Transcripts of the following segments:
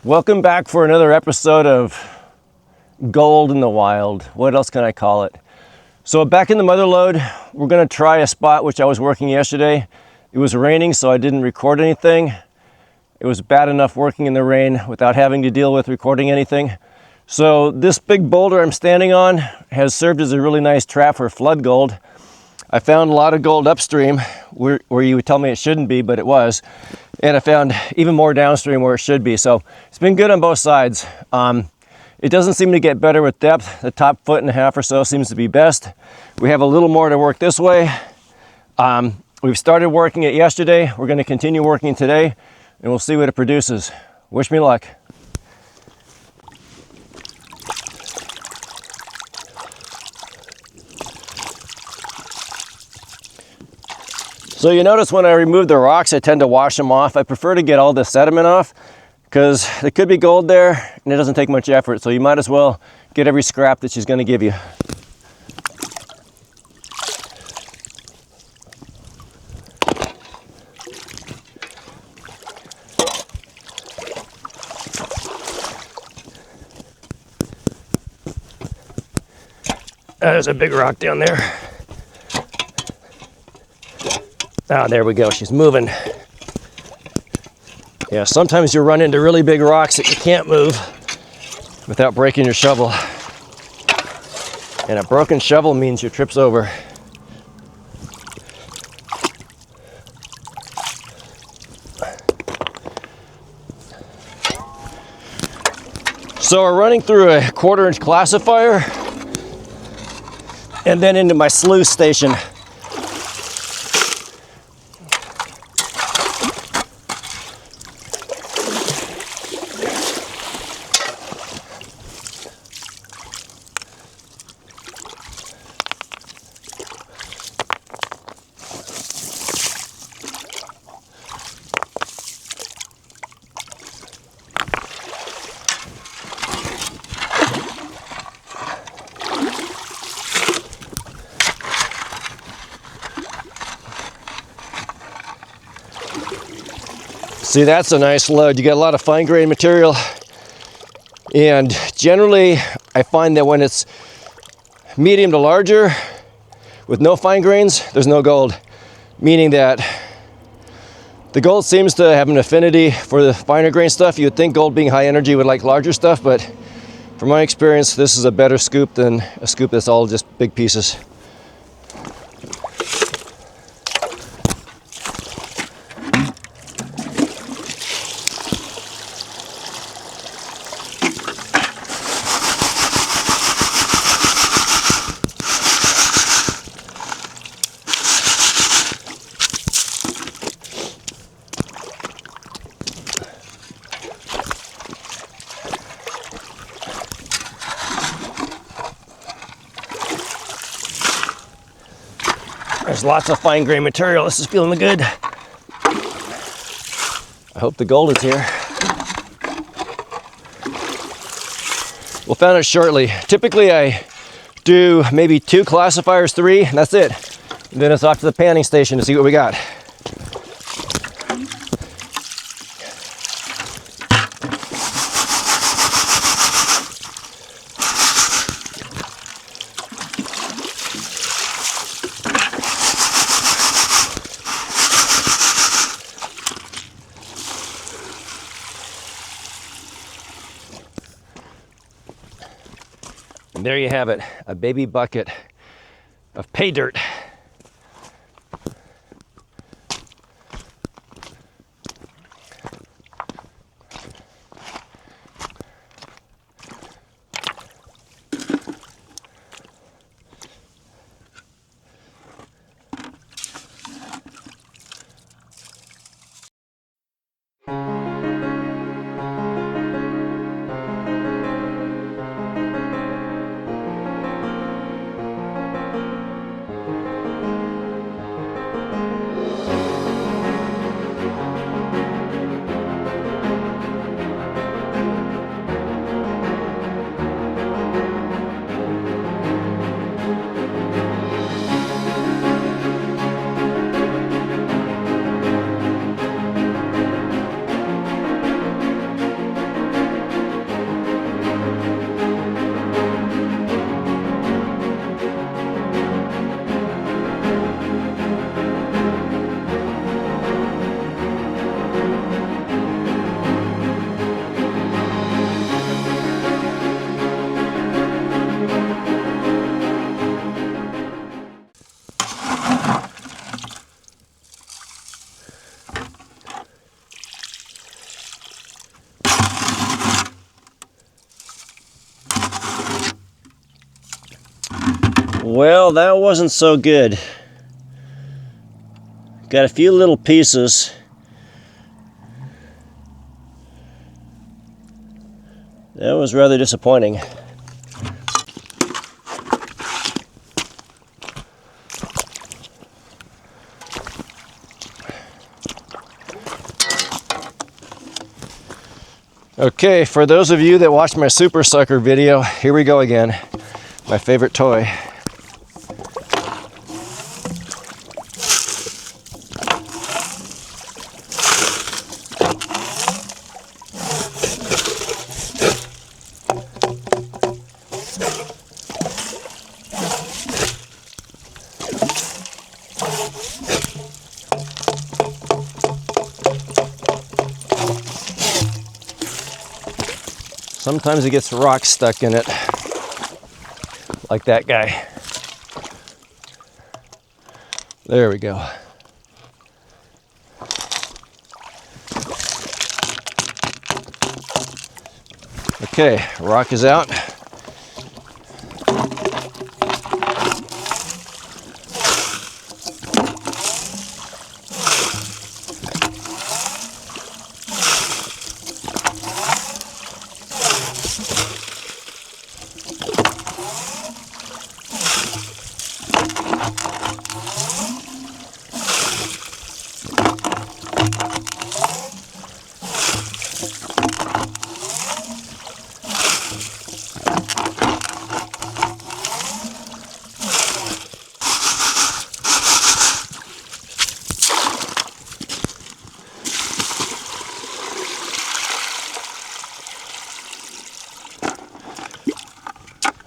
Welcome back for another episode of Gold in the Wild. What else can I call it? So back in the Motherlode, we're going to try a spot which I was working yesterday. It was raining, so I didn't record anything. It was bad enough working in the rain without having to deal with recording anything. So this big boulder I'm standing on has served as a really nice trap for flood gold. I found a lot of gold upstream where you would tell me it shouldn't be, but it was. And I found even more downstream where it should be. So it's been good on both sides. It doesn't seem to get better with depth. The top 1.5 feet or so seems to be best. We have a little more to work this way. We've started working it yesterday. We're going to continue working today, and we'll see what it produces. Wish me luck. So you notice when I remove the rocks, I tend to wash them off. I prefer to get all the sediment off because there could be gold there and it doesn't take much effort. So you might as well get every scrap that she's going to give you. There's a big rock down there. Ah, there we go, she's moving. Yeah, sometimes you run into really big rocks that you can't move without breaking your shovel. And a broken shovel means your trip's over. So we're running through a 1/4 inch classifier and then into my sluice station. See, that's a nice load. You get a lot of fine grain material. And generally, I find that when it's medium to larger with no fine grains, there's no gold. Meaning that the gold seems to have an affinity for the finer grain stuff. You would think gold being high energy would like larger stuff, but from my experience, this is a better scoop than a scoop that's all just big pieces. There's lots of fine grain material. This is feeling good. I hope the gold is here. We'll find out shortly. Typically I do maybe 2 classifiers, 3, and that's it. And then it's off to the panning station to see what we got. And there you have it, a baby bucket of pay dirt. Well, that wasn't so good. Got a few little pieces. That was rather disappointing. Okay, for those of you that watched my Super Sucker video, here we go again. My favorite toy. Sometimes it gets rocks stuck in it, like that guy. There we go. Okay, rock is out.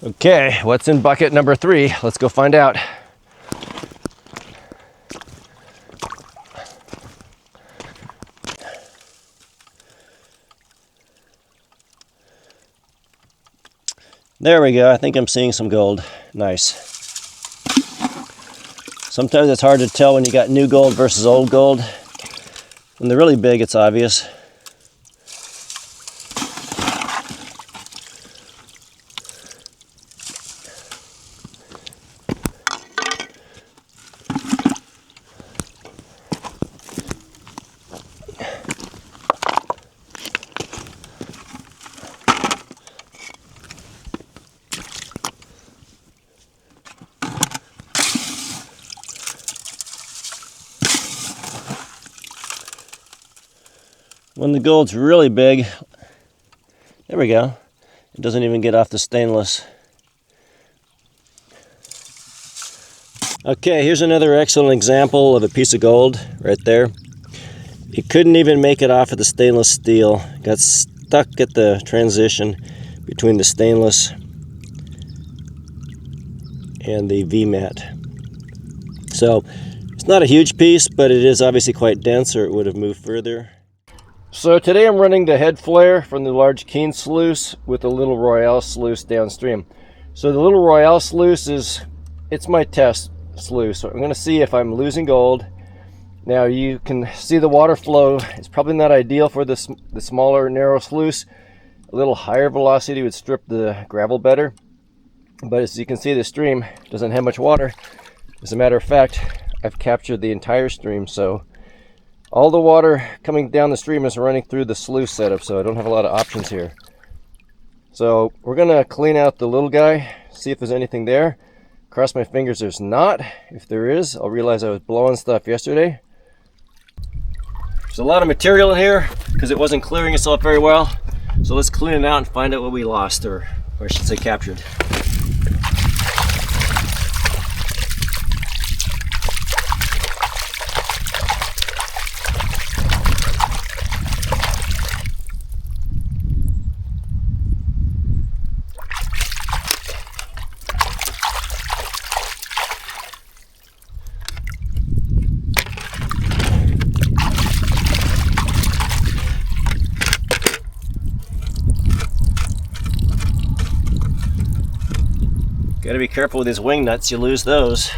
Okay, what's in bucket number 3? Let's go find out. There we go. I think I'm seeing some gold. Nice. Sometimes it's hard to tell when you got new gold versus old gold. When they're really big, it's obvious. When the gold's really big, there we go. It doesn't even get off the stainless. Okay, here's another excellent example of a piece of gold right there. It couldn't even make it off of the stainless steel. Got stuck at the transition between the stainless and the V-mat. So it's not a huge piece, but it is obviously quite dense, or it would have moved further. So today I'm running the head flare from the large Keene sluice with the little Royale sluice downstream. So the little Royale sluice it's my test sluice. So I'm going to see if I'm losing gold. Now you can see the water flow. It's probably not ideal for the smaller narrow sluice. A little higher velocity would strip the gravel better. But as you can see, the stream doesn't have much water. As a matter of fact, I've captured the entire stream, so all the water coming down the stream is running through the sluice setup, so I don't have a lot of options here. So we're gonna clean out the little guy, see if there's anything there. Cross my fingers there's not. If there is, I'll realize I was blowing stuff yesterday. There's a lot of material in here because it wasn't clearing itself very well. So let's clean it out and find out what we lost, or I should say captured. Got to be careful with these wing nuts, you lose those,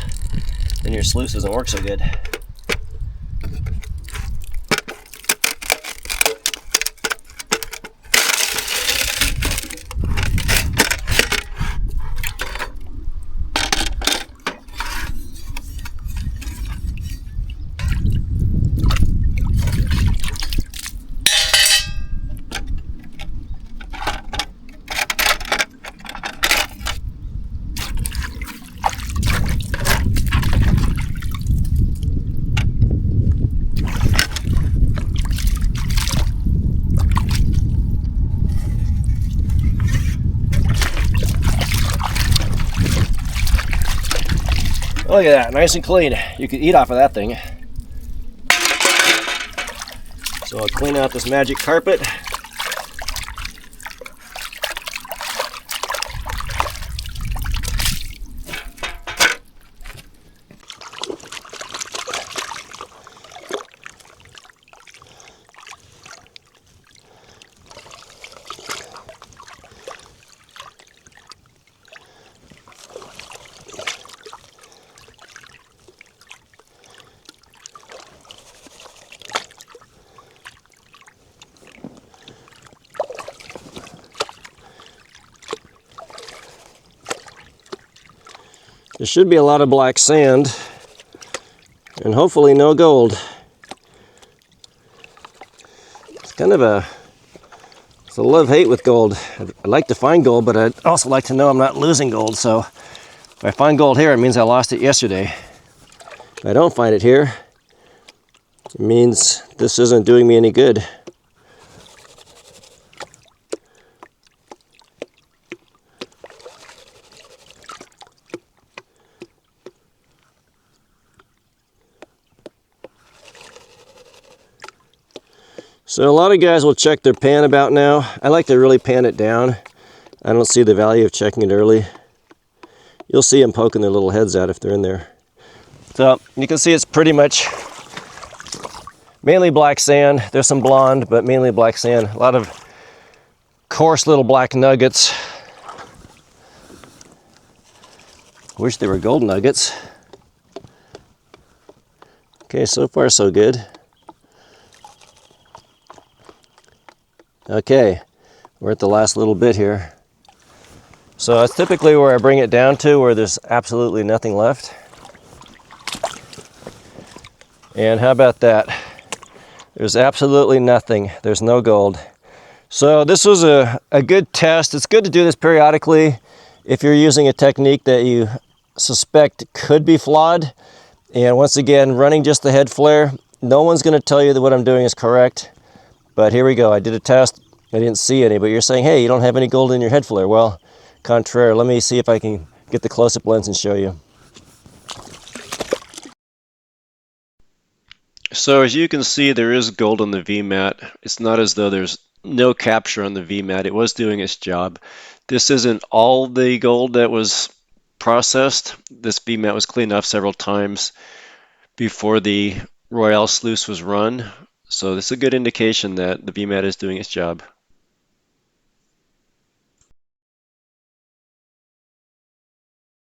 then your sluice doesn't work so good. Look at that, nice and clean. You could eat off of that thing. So I'll clean out this magic carpet. There should be a lot of black sand and hopefully no gold. It's kind of a love-hate with gold. I'd like to find gold, but I'd also like to know I'm not losing gold. So if I find gold here, it means I lost it yesterday. If I don't find it here, it means this isn't doing me any good. So a lot of guys will check their pan about now. I like to really pan it down. I don't see the value of checking it early. You'll see them poking their little heads out if they're in there. So you can see it's pretty much mainly black sand. There's some blonde, but mainly black sand. A lot of coarse little black nuggets. Wish they were gold nuggets. Okay, so far so good. Okay, we're at the last little bit here. So that's typically where I bring it down to, where there's absolutely nothing left. And how about that? There's absolutely nothing. There's no gold. So this was a good test. It's good to do this periodically if you're using a technique that you suspect could be flawed. And once again, running just the head flare, no one's going to tell you that what I'm doing is correct. But here we go. I did a test. I didn't see any, but you're saying, hey, you don't have any gold in your head flare. Well, contraire. Let me see if I can get the close-up lens and show you. So as you can see, there is gold on the VMAT. It's not as though there's no capture on the VMAT. It was doing its job. This isn't all the gold that was processed. This VMAT was cleaned off several times before the Royale sluice was run. So this is a good indication that the VMAT is doing its job.